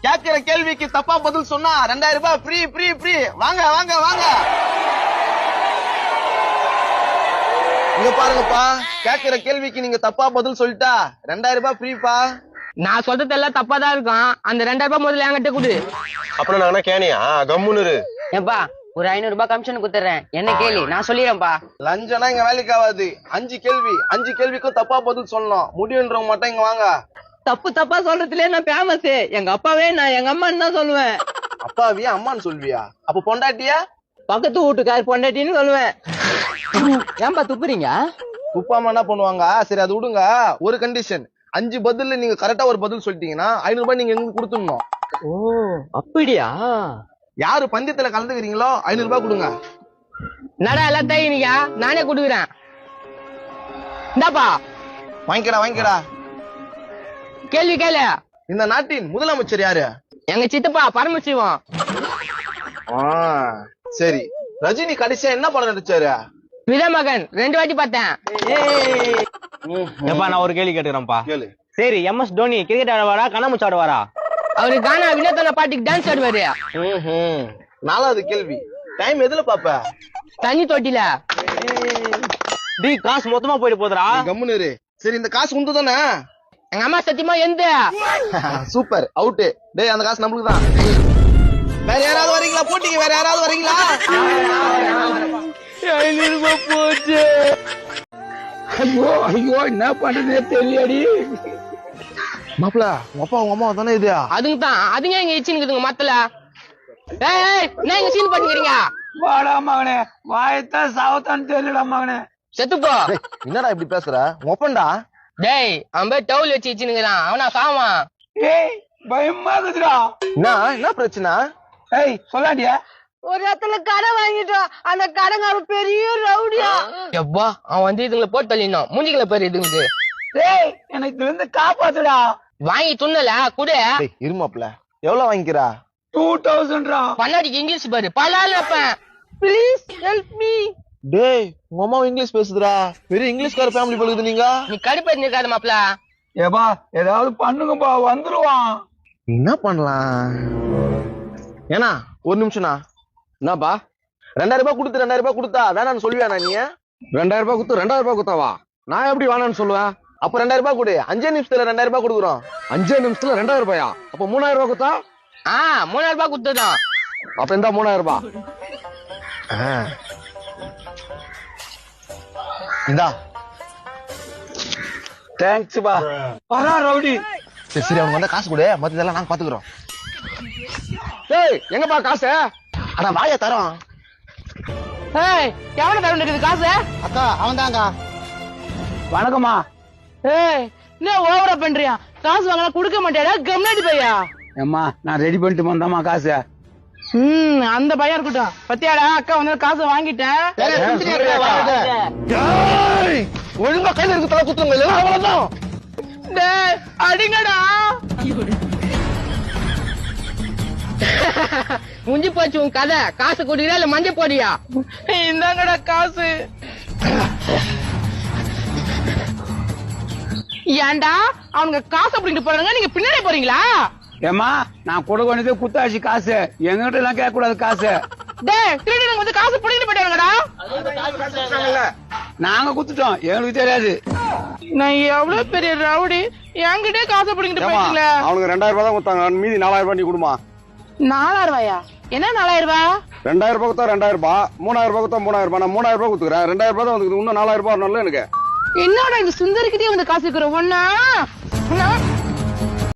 கேட்கிற கேள்விக்கு தப்பா பதில் சொன்னா 2000 ரூபாய் ஃப்ரீ ஃப்ரீ ஃப்ரீ. வாங்க வாங்க வாங்க. இங்க பாருங்கப்பா, கேட்கிற கேள்விக்கு நீங்க தப்பா பதில் சொல்லிட்டா 2000 ரூபாய் ஃப்ரீப்பா. நான் சொல்றது எல்லாம் தப்பா தான் இருக்கும். அந்த 2000 ரூபாய் முதல்ல என்கிட்ட கொடு. அப்புறம் நான் கேனியா கம்முன்னு. ஏப்பா ஒரு 500 ரூபாய் கமிஷன் குடுத்துறேன், என்ன கேள்வி நான் சொல்லிடுறேன்ப்பா. லஞ்சனா இங்க வேலைக்கு ஆகாது. 5 கேள்வி, 5 கேள்விக்கும் தப்பா பதில் சொல்லணும். முடியுன்றவங்க மட்டும் இங்க வாங்க. தப்பு தப்பா சொல்றதுலயே நான் ஃபேமஸ். எங்க அப்பாவே நான் எங்க அம்மான்னு தான் சொல்லுவேன். அப்பாவியா அம்மான்னு சொல்வியா? அப்ப பொண்டாட்டியா? பக்கத்து வீட்டுக்கார் பொண்டாட்டின்னு சொல்லுவேன். ஏன்பா துப்புறீங்க? துப்பாம என்ன பண்ணுவாங்க? சரி அது விடுங்க. ஒரு கண்டிஷன், 5 பதில் நீங்க கரெக்டா ஒரு பதில் சொல்லிட்டீங்கன்னா 500 ரூபாய் நீங்க எங்களுக்கு கொடுத்துடணும். ஓ அப்படியா? யாரு பந்தயத்துல கலந்துக்கிறீங்களோ 500 ரூபாய் கொடுங்க. நடா எல்லாம் தைனிங்க, நானே கொடுக்குறேன். இந்தாப்பா வாங்கிக்கடா வாங்கிக்கடா. கேள்வி கேளு. இந்த நாட்டின் முதலமைச்சர் யாரு? எங்க சித்தப்பா பரமசிவம். சரி, ரஜினி கடைசியா என்ன படம் நடிச்சாரு? விதமகன் 2 வாட்டி பார்த்தேன். ஏப்பா நான் ஒரு கேள்வி கேட்டுக்கிறேன்ப்பா. கேளு. சரி, எம்எஸ் தோனி கிரிக்கெட் ஆடுவாரா கண்ணாமூச்சி ஆடுவாரா? அவரு கானா வினோதன பாட்டுக்கு டான்ஸ் ஆடுவாரு. 4வது கேள்வி, டைம் எதுல பாப்ப? தண்ணி தொட்டில. டேய் காசு மொத்தமா போயிட்டு போதுடா. கம்முனு இரு. சரி, இந்த காசு உண்டு தானே? எங்க அம்மா சத்தியமா எந்த சூப்பர், அவுட். டேய் அந்த காசு நம்மளுக்கு தான். வேற யாராவது வரீங்களா போட்டிக்கு? வேற யாராவது வரீங்களா? 500 ரூபாய் போச்சு. ஐயோ ஐயோ என்ன பண்றதே தெரியலடி. மாப்பிள, உங்க அப்பா உங்க அம்மா தானே இது? அதுங்க தான். அதுங்க எங்க இச்சினுக்குதுங்க மத்தல. ஏய் என்ன இங்க சீன் பண்ணிக்கிறீங்க? வாடா மகனே, வாயத்தான் சாவத்தான் தெரியலடா மகனே. செத்துப்போ. என்னடா இப்படி பேசுற? உங்க அப்பன்டா. டேய் அவன் டவுல் வச்சு இச்சினுக்குறான், அவனா சாமா. ஏய் பயமா இருக்குதுடா. என்ன பிரச்சனை? ஏய் சொல்லாடியா. ஒரு இடத்துல கடை வாங்கிட்டோம், அந்த கடைக்கார பெரிய ரவுடியா. எப்பா அவன் வந்து இதுங்களை போட்டு தள்ளினோம், மூஞ்சிகளை பேரு இதுங்களுக்கு. ஏய் எனக்கு இதுல இருந்து காப்பாத்துடா. வாங்கி துண்ணல கூட. இருமாப்ல, எவ்வளவு வாங்கிக்கிறா? 2000 பண்ணாடிக்கு இங்கிலீஷ் பாரு பலால் வைப்பேன். Please help me. டேய் உங்க அம்மா இங்கிலீஷ் பேசுதுடா. பெரிய இங்கிலீஷ்கார ஃபேமிலி போலுது நீங்க. நீ கடுப்பா இருக்காத மாப்ள. ஏப்பா ஏதாவது பண்ணுங்கப்பா, வந்துருவான். என்ன பண்ணலாம்? ஏனா ஒரு நிமிஷம்னா. என்னப்பா 2000 ரூபாய் கொடுத்து 2000 ரூபாய் கொடுத்தா வேணான்னு சொல்லுவியாண்ணா நீ? 2000 ரூபாய் கொடுத்து 2000 ரூபாய் கொடுத்தாவா? நான் எப்படி வேணான்னு சொல்லுவேன்? அப்ப 2000 ரூபாய் கொடு. 5 நிமிஷத்துல 2000 ரூபாய் கொடுக்குறோம். 5 நிமிஷத்துல 2000 ரூபாயா? அப்ப 3000 ரூபாய் கொடுத்தா? 3000 ரூபாய் கொடுத்ததான். அப்ப இந்த 3000 ரூபாய் இந்தா. தேங்க்ஸ் பா. வரா ரவுடி. சரி சரி, அவங்க வந்தா காசு கொடு, மத்ததெல்லாம் நாங்க பாத்துக்கிறோம். ஏய் எங்கப்பா காசு? அட வாயா தரோம். ஏய் எவன தர இருக்குது காசு? அக்கா அவன் தாங்க. வணக்கம்மா. ஏய் என்ன ஓவரா பண்றியா? காசு வாங்கினா கொடுக்க மாட்டியாடா, கம்னாடி பையா. ஏம்மா நான் ரெடி பண்ணிட்டு வந்தாமா காசு. அந்த பையன் இருக்கட்டும். பத்தியாடா அக்கா வந்து காசு வாங்கிட்டேன். ஒழுங்கா கையில இருக்கு தலை குத்துங்க, இல்லைன்னா அவ்வளவுதான். டேய் அடிங்கடா. முஞ்சி போச்சு உன் கதை. காசு குடிக்கிறா இல்ல மஞ்சள் போடியா? இந்தாங்கடா காசு. ஏன்டா அவங்க காசு அப்படின்ட்டு போறாங்க, நீங்க பின்னாடி போறீங்களா? ஏம்மா நான் கொடுக்க வேண்டியது குத்தாச்சு காசு, எங்கிட்ட எல்லாம் கேட்க கூடாது காசு. டேய் திருடி வந்து காசு பிடிக்கிட்டு போயிட்டாங்கடா. நாங்க குத்துட்டோம், எங்களுக்கு தெரியாது. நான் எவ்வளவு பெரிய ரவுடி, என்கிட்ட காசு பிடிக்கிட்டு போயிட்டீங்களே. அவனுக்கு 2000 ரூபாய் தான் கொடுத்தாங்க, மீதி 4000 ரூபாய் நீ கொடுமா. 4000 ரூபாயா? என்ன 4000 ரூபாய்? 2000 ரூபாய் கொடுத்தா 2000 ரூபாய், 3000 ரூபாய் கொடுத்தா 3000 ரூபாய். நான் 3000 ரூபாய் கொடுத்துக்கிறேன். 2000 ரூபாய் தான் வந்து இன்னும் 4000 ரூபாய் வரணும்ல எனக்கு. என்னோட இந்த சுந்தரிக்கிட்டே வந்து காசு இருக்கிற ஒன்னா